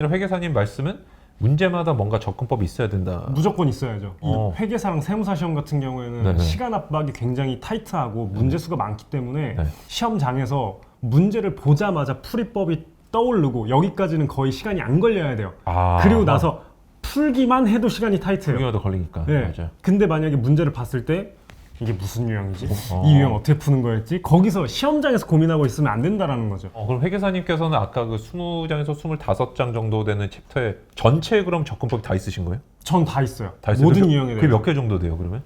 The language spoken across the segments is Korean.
회계사님 말씀은 문제마다 뭔가 접근법이 있어야 된다. 무조건 있어야죠. 이 회계사랑 세무사 시험 같은 경우에는 네네. 시간 압박이 굉장히 타이트하고 문제 수가 많기 때문에 네. 시험장에서 문제를 보자마자 풀이법이 떠오르고 여기까지는 거의 시간이 안 걸려야 돼요. 그리고 나서 풀기만 해도 시간이 타이트해요. 풀기마다 걸리니까. 네. 맞아요. 근데 만약에 문제를 봤을 때 이게 무슨 유형이지? 이 유형 어떻게 푸는 거였지? 거기서 시험장에서 고민하고 있으면 안 된다라는 거죠. 그럼 회계사님께서는 아까 그 20장에서 25장 정도 되는 챕터에 전체 그럼 접근법이 다 있으신 거예요? 전 다 있어요. 다 있어요? 모든 유형에 그게 대해서. 몇 개 정도 돼요, 그러면?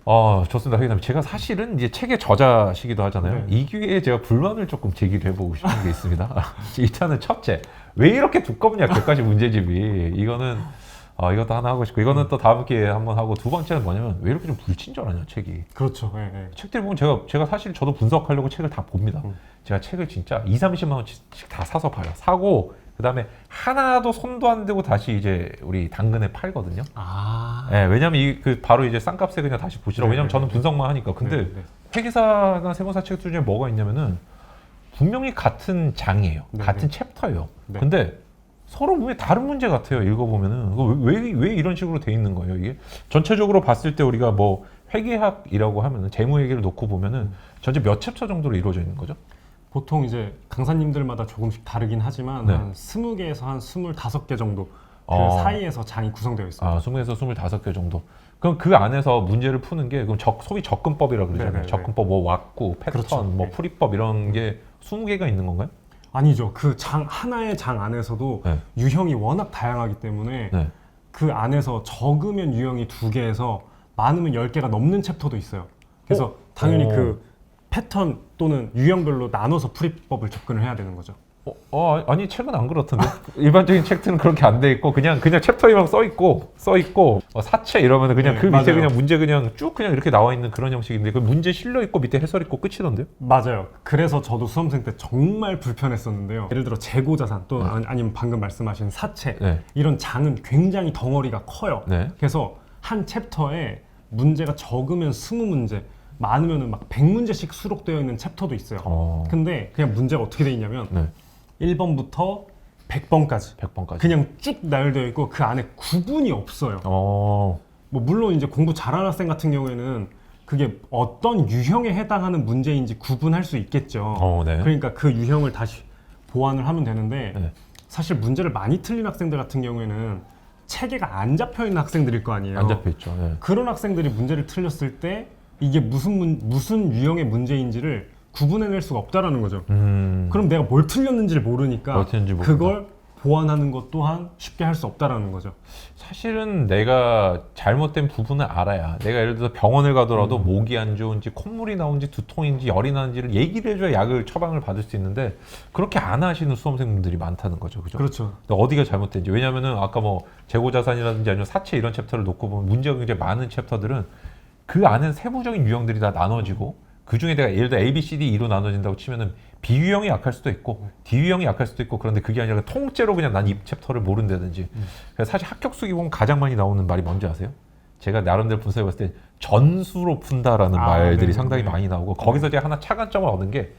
좋습니다. 회계사님. 제가 사실은 이제 책의 저자시기도 하잖아요. 네. 이 기회에 제가 불만을 조금 제기를 해보고 싶은 게 있습니다. 일단은 첫째, 왜 이렇게 두껍냐, 객관식 문제집이. 이것도 하나 하고 싶고, 이거는 또 다음 기회에 한번 하고, 두 번째는 뭐냐면, 왜 이렇게 좀 불친절하냐, 책이. 그렇죠. 네, 네. 책들 보면 제가 사실 저도 분석하려고 책을 다 봅니다. 제가 책을 진짜 20-30만 원씩 다 사서 봐요. 사고, 그 다음에 하나도 손도 안 대고 다시 이제 우리 당근에 팔거든요. 네, 왜냐면 바로 이제 싼값에 그냥 다시 보시라고. 네, 왜냐면 네, 저는 네. 분석만 하니까. 근데 네, 네. 회계사나 세무사 책들 중에 뭐가 있냐면은, 분명히 같은 장이에요. 네, 같은 네. 챕터예요. 네. 근데 서로 왜 다른 문제 같아요. 읽어보면은 왜 이런 식으로 돼 있는 거예요. 이게 전체적으로 봤을 때 우리가 뭐 회계학이라고 하면은 재무회계를 놓고 보면은 전체 몇 챕터 정도로 이루어져 있는 거죠? 보통 이제 강사님들마다 조금씩 다르긴 하지만 네. 한 20개에서 한 25개 정도 그 사이에서 장이 구성되어 있습니다. 20에서 25개 정도. 그럼 그 안에서 문제를 푸는 게 그럼 소위 접근법이라고 그러잖아요. 네네네. 접근법, 뭐 왁구, 패턴, 그렇죠. 뭐 네. 풀이법 이런 게 20개가 있는 건가요? 아니죠. 그 장 하나의 장 안에서도 네. 유형이 워낙 다양하기 때문에 네. 그 안에서 적으면 유형이 2개에서 많으면 10개가 넘는 챕터도 있어요. 그래서 당연히 그 패턴 또는 유형별로 나눠서 풀이법을 접근을 해야 되는 거죠. 아니 책은 안 그렇던데. 일반적인 책들은 그렇게 안 돼 있고 그냥 챕터에만 써 있고 사채 이러면 그냥 네, 그 밑에 맞아요. 그냥 문제 그냥 쭉 그냥 이렇게 나와 있는 그런 형식인데 그 문제 실려 있고 밑에 해설 있고 끝이던데요? 맞아요. 그래서 저도 수험생 때 정말 불편했었는데요. 예를 들어 재고자산 또 아니면 방금 말씀하신 사채 네. 이런 장은 굉장히 덩어리가 커요. 네. 그래서 한 챕터에 문제가 적으면 20문제, 많으면 막 100문제씩 수록되어 있는 챕터도 있어요. 근데 그냥 문제가 어떻게 돼 있냐면 네. 1번부터 100번까지 100번까지. 그냥 쭉 나열되어 있고 그 안에 구분이 없어요. 뭐 물론 이제 공부 잘하는 학생 같은 경우에는 그게 어떤 유형에 해당하는 문제인지 구분할 수 있겠죠. 네. 그러니까 그 유형을 다시 보완을 하면 되는데 네. 사실 문제를 많이 틀린 학생들 같은 경우에는 체계가 안 잡혀 있는 학생들일 거 아니에요. 안 잡혀 있죠. 네. 그런 학생들이 문제를 틀렸을 때 이게 무슨 유형의 문제인지를 구분해낼 수가 없다라는 거죠. 그럼 내가 뭘 틀렸는지를 모르니까 뭘 틀렸는지 모른다. 그걸 보완하는 것 또한 쉽게 할 수 없다라는 거죠. 사실은 내가 잘못된 부분을 알아야 내가 예를 들어서 병원을 가더라도 목이 안 좋은지 콧물이 나오는지 두통인지 열이 나는지를 얘기를 해줘야 약을 처방을 받을 수 있는데 그렇게 안 하시는 수험생분들이 많다는 거죠. 그죠? 그렇죠. 근데 어디가 잘못된지. 왜냐면은 아까 뭐 재고자산이라든지 아니면 사채 이런 챕터를 놓고 보면 문제가 굉장히 많은 챕터들은 그 안에 세부적인 유형들이 다 나눠지고 그 중에 내가 예를 들어 A, B, C, D, E로 나눠진다고 치면은 B 유형이 약할 수도 있고 D 유형이 약할 수도 있고 그런데 그게 아니라 통째로 그냥 난 이 챕터를 모른다든지. 그래서 사실 합격 수기 보면 가장 많이 나오는 말이 뭔지 아세요? 제가 나름대로 분석해봤을 때 전수로 푼다라는 말들이 네네네. 상당히 많이 나오고 거기서 제가 하나 차관점을 얻은 게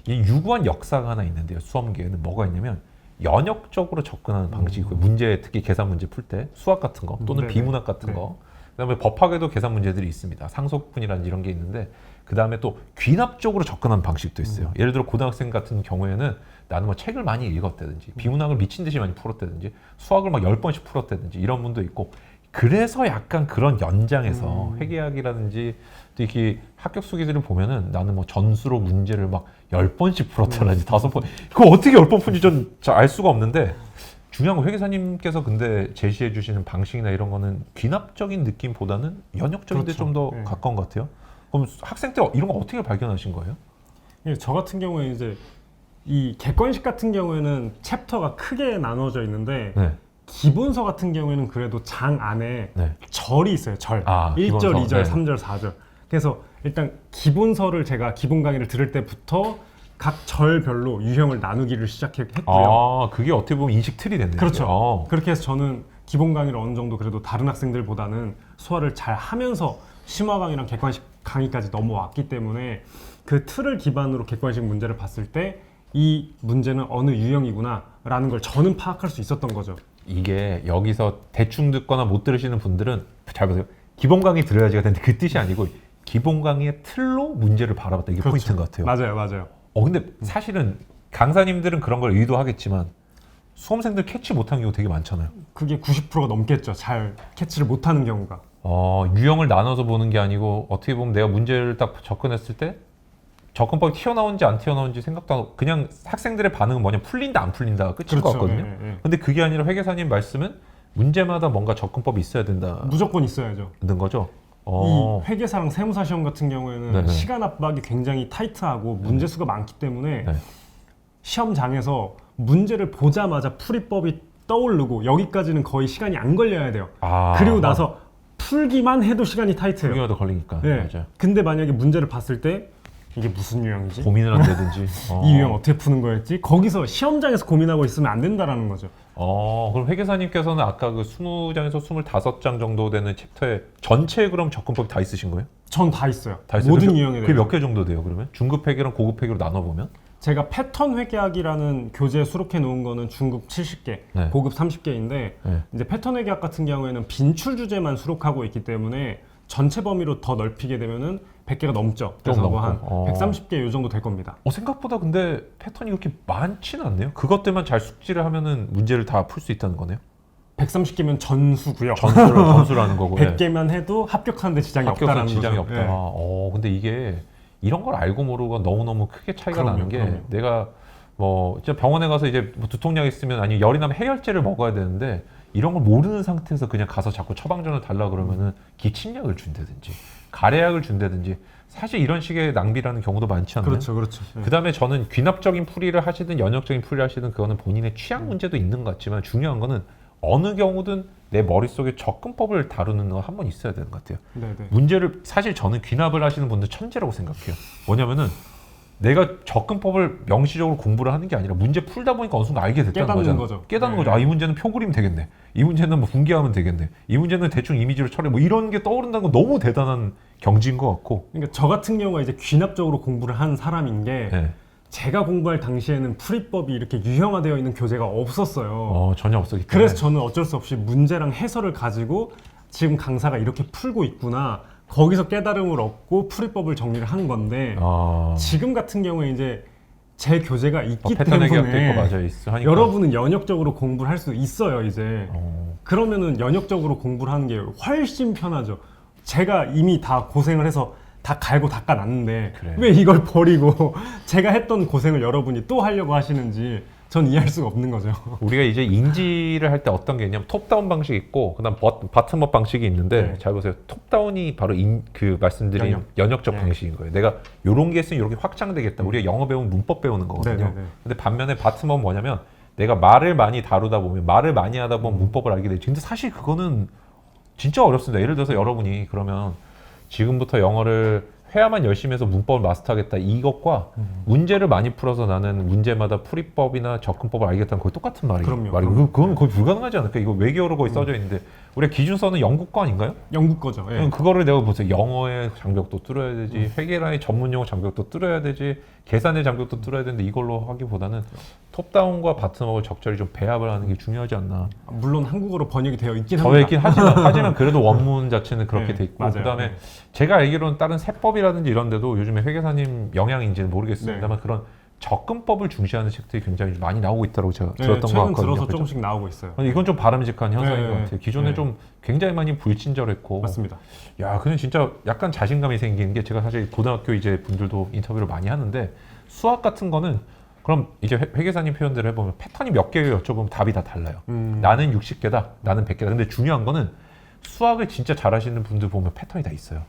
이 유구한 역사가 하나 있는데요. 수험계에는 뭐가 있냐면 연역적으로 접근하는 방식이고요. 문제 특히 계산 문제 풀 때 수학 같은 거 또는 네네. 비문학 같은 네. 거 그다음에 법학에도 계산 문제들이 있습니다. 상속분이라든지 이런 게 있는데 그 다음에 또 귀납적으로 접근하는 방식도 있어요. 예를 들어 고등학생 같은 경우에는 나는 뭐 책을 많이 읽었다든지 비문학을 미친 듯이 많이 풀었다든지 수학을 막 10번씩 풀었다든지 이런 분도 있고 그래서 약간 그런 연장에서 회계학이라든지 또 이렇게 합격 수기들을 보면은 나는 뭐 전수로 문제를 막 10번씩 풀었다든지 5번 그거 어떻게 10번 푼지 전 알 수가 없는데 중요한 건 회계사님께서 근데 제시해 주시는 방식이나 이런 거는 귀납적인 느낌보다는 연역적인 데 그렇죠. 좀 더 네. 가까운 것 같아요. 그럼 학생 때 이런 거 어떻게 발견하신 거예요? 예, 저 같은 경우에 이제 이 객관식 같은 경우에는 챕터가 크게 나눠져 있는데 네. 기본서 같은 경우에는 그래도 장 안에 네. 절이 있어요. 절. 아, 1절, 기본서. 2절, 네. 3절, 4절. 그래서 일단 기본서를 제가 기본 강의를 들을 때부터 각 절별로 유형을 나누기를 시작했고요. 그게 어떻게 보면 인식 틀이 됐네요. 그렇죠. 그렇게 해서 저는 기본 강의를 어느 정도 그래도 다른 학생들보다는 소화를 잘 하면서 심화 강의랑 객관식 강의까지 넘어왔기 때문에 그 틀을 기반으로 객관식 문제를 봤을 때 이 문제는 어느 유형이구나라는 걸 저는 파악할 수 있었던 거죠. 이게 여기서 대충 듣거나 못 들으시는 분들은 잘 보세요. 기본 강의 들어야지가 되는데 그 뜻이 아니고 기본 강의의 틀로 문제를 바라봤다. 이게 그렇죠. 포인트인 것 같아요. 맞아요. 근데 사실은 강사님들은 그런 걸 의도하겠지만 수험생들 캐치 못한 경우 되게 많잖아요. 그게 90%가 넘겠죠. 잘 캐치를 못하는 경우가. 유형을 나눠서 보는 게 아니고 어떻게 보면 내가 문제를 딱 접근했을 때 접근법이 튀어나온지 안 튀어나온지 생각도 안 하고 그냥 학생들의 반응은 뭐냐 풀린다 안 풀린다가 끝인 것 같거든요. 예. 근데 그게 아니라 회계사님 말씀은 문제마다 뭔가 접근법이 있어야 된다는 무조건 있어야죠. 거죠. 이 회계사랑 세무사 시험 같은 경우에는 네네. 시간 압박이 굉장히 타이트하고 문제 수가 많기 때문에 네. 시험장에서 문제를 보자마자 풀이법이 떠오르고 여기까지는 거의 시간이 안 걸려야 돼요. 그리고 나서 풀기만 해도 시간이 타이트해요. 풀기마다 걸리니까. 네. 맞아요. 근데 만약에 문제를 봤을 때 이게 무슨 유형이지? 고민을 한다든지. 이 유형 어떻게 푸는 거였지? 거기서 시험장에서 고민하고 있으면 안 된다라는 거죠. 그럼 회계사님께서는 아까 그 20장에서 25장 정도 되는 챕터에 전체에 그럼 접근법이 다 있으신 거예요? 전 다 있어요. 다 있어요? 모든 유형에 그게 대해서. 몇 개 정도 돼요, 그러면? 중급 회계랑 고급 회계로 나눠보면? 제가 패턴 회계학이라는 교재에 수록해 놓은 거는 중급 70개, 네. 고급 30개인데 네. 이제 패턴 회계학 같은 경우에는 빈출 주제만 수록하고 있기 때문에 전체 범위로 더 넓히게 되면은 100개가 넘죠. 그래서 좀 뭐 한 넘고. 130개 요 정도 될 겁니다. 생각보다 근데 패턴이 그렇게 많지는 않네요. 그것들만 잘 숙지를 하면은 문제를 다 풀 수 있다는 거네요. 130개면 전수고요. 전수라는 거고. 100개만 해도 합격하는데 지장이 없다라는 지장이 거죠. 없다. 예. 근데 이게 이런 걸 알고 모르고 너무너무 크게 차이가 그럼요, 나는 게 그럼요. 내가 진짜 병원에 가서 이제 뭐 두통약 있으면 아니 열이 나면 해열제를 먹어야 되는데 이런 걸 모르는 상태에서 그냥 가서 자꾸 처방전을 달라 그러면은 기침약을 준다든지 가래약을 준다든지 사실 이런 식의 낭비라는 경우도 많지 않나요? 그렇죠. 예. 그다음에 저는 귀납적인 풀이를 하시든 연역적인 풀이를 하시든 그거는 본인의 취향 문제도 있는 것 같지만 중요한 거는 어느 경우든 내 머릿속에 접근법을 다루는 건 한 번 있어야 되는 것 같아요. 네네. 문제를 사실 저는 귀납을 하시는 분들 천재라고 생각해요. 뭐냐면은 내가 접근법을 명시적으로 공부를 하는 게 아니라 문제 풀다 보니까 어느 순간 알게 됐다는 깨닫는 거잖아. 거죠. 깨닫는 네. 거죠. 이 문제는 표 그리면 되겠네. 이 문제는 뭐 분기하면 되겠네. 이 문제는 대충 이미지로 처리. 뭐 이런 게 떠오른다는 건 너무 대단한 경지인 것 같고. 그러니까 저 같은 경우가 이제 귀납적으로 공부를 한 사람인 게 네. 제가 공부할 당시에는 풀이법이 이렇게 유형화되어 있는 교재가 없었어요. 전혀 없었기 때문에. 그래서 저는 어쩔 수 없이 문제랑 해설을 가지고 지금 강사가 이렇게 풀고 있구나. 거기서 깨달음을 얻고 풀이법을 정리를 한 건데 지금 같은 경우에 이제 제 교재가 있기 패턴 해결도 있고 때문에 맞아요. 하니까. 여러분은 연역적으로 공부를 할 수 있어요 이제. 그러면은 연역적으로 공부를 하는 게 훨씬 편하죠. 제가 이미 다 고생을 해서 다 갈고 닦아놨는데 그래. 왜 이걸 버리고 제가 했던 고생을 여러분이 또 하려고 하시는지 전 이해할 수가 없는 거죠. 우리가 이제 인지를 할 때 어떤 게 있냐면 톱다운 방식이 있고 그다음 바텀업 방식이 있는데 네. 잘 보세요. 톱다운이 바로 그 말씀드린 연역적 네. 방식인 거예요. 내가 요런 게 있으면 이렇게 확장되겠다. 우리가 영어 배우면 문법 배우는 거거든요. 네네네. 근데 반면에 바텀업은 뭐냐면 내가 말을 많이 다루다 보면 말을 많이 하다 보면 문법을 알게 되지. 근데 사실 그거는 진짜 어렵습니다. 예를 들어서 여러분이 그러면 지금부터 영어를 회화만 열심히 해서 문법을 마스터하겠다 이것과 문제를 많이 풀어서 나는 문제마다 풀이법이나 접근법을 알겠다는 거의 똑같은 그럼요. 그건 거의 불가능하지 않을까? 이거 외계어로 거의 써져 있는데 우리가 기준서는 영국 거 아닌가요? 영국 거죠. 예. 그거를 내가 보세요. 영어의 장벽도 뚫어야 되지, 회계라의 전문 용어 장벽도 뚫어야 되지, 계산의 장벽도 뚫어야 되는데 이걸로 하기보다는 톱다운과 바텀업을 적절히 좀 배합을 하는 게 중요하지 않나. 물론 한국어로 번역이 되어 있긴 되어 합니다. 있긴 하지만 그래도 원문 자체는 그렇게 네, 돼 있고 맞아요. 그다음에 네. 제가 알기로는 다른 세법이라든지 이런 데도 요즘에 회계사님 영향인지는 모르겠습니다만 그런 접근법을 중시하는 책들이 굉장히 많이 나오고 있다고 제가 네, 들었던 것 최근 같거든요. 들어서 그렇죠? 조금씩 나오고 있어요. 아니, 이건 좀 바람직한 현상인 네, 것 같아요. 기존에 네. 좀 굉장히 많이 불친절했고 맞습니다. 야, 근데 진짜 약간 자신감이 생기는 게 제가 사실 고등학교 이제 분들도 인터뷰를 많이 하는데 수학 같은 거는 그럼 이제 회계사님 표현대로 해보면 패턴이 몇 개예요 여쭤보면 답이 다 달라요. 나는 60개다, 나는 100개다. 근데 중요한 거는 수학을 진짜 잘하시는 분들 보면 패턴이 다 있어요.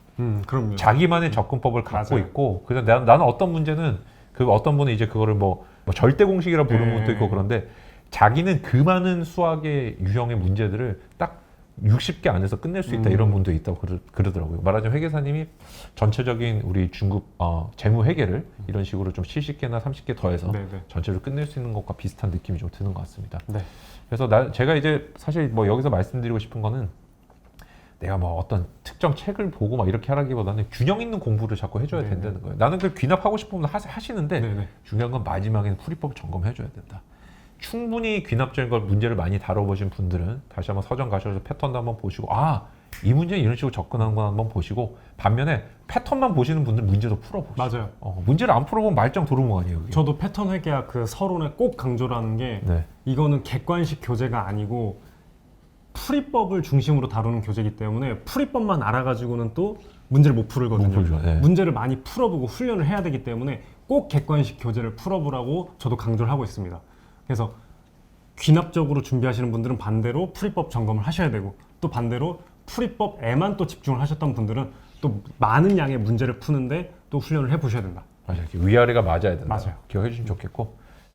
그럼요. 자기만의 접근법을 갖고 맞아요. 있고 그다음 나는 어떤 문제는 그 어떤 분은 이제 그거를 뭐 절대 공식이라 부르는 네. 분도 있고 그런데 자기는 그 많은 수학의 유형의 문제들을 딱 60개 안에서 끝낼 수 있다 이런 분도 있다고 그러더라고요. 말하자면 회계사님이 전체적인 우리 중급 재무 회계를 이런 식으로 좀 70개나 30개 더해서 네네. 전체를 끝낼 수 있는 것과 비슷한 느낌이 좀 드는 것 같습니다. 네. 그래서 제가 이제 사실 뭐 여기서 말씀드리고 싶은 거는 내가 뭐 어떤 특정 책을 보고 막 이렇게 하라기보다는 균형 있는 공부를 자꾸 해줘야 네네. 된다는 거예요. 나는 그 귀납하고 싶으면 하시는데 네네. 중요한 건 마지막에는 풀이법을 점검해줘야 된다. 충분히 귀납적인 걸 문제를 많이 다뤄보신 분들은 다시 한번 서점 가셔서 패턴도 한번 보시고 이 문제는 이런 식으로 접근하는 거 한번 보시고 반면에 패턴만 보시는 분들 문제도 풀어보시죠. 맞아요. 문제를 안 풀어보면 말짱 도루묵 아니에요. 그게. 저도 패턴 회계학 그 서론에 꼭 강조를 하는 게 네. 이거는 객관식 교재가 아니고 풀이법을 중심으로 다루는 교재이기 때문에 풀이법만 알아가지고는 또 문제를 못 풀거든요. 못 풀죠. 네. 문제를 많이 풀어보고 훈련을 해야 되기 때문에 꼭 객관식 교재를 풀어보라고 저도 강조를 하고 있습니다. 그래서 귀납적으로 준비하시는 분들은 반대로 풀이법 점검을 하셔야 되고 또 반대로 풀이법에만 또 집중을 하셨던 분들은 또 많은 양의 문제를 푸는데 또 훈련을 해보셔야 된다. 맞아요. 이렇게 위아래가 맞아야 된다. 맞아요. 기억해 주시면 좋겠고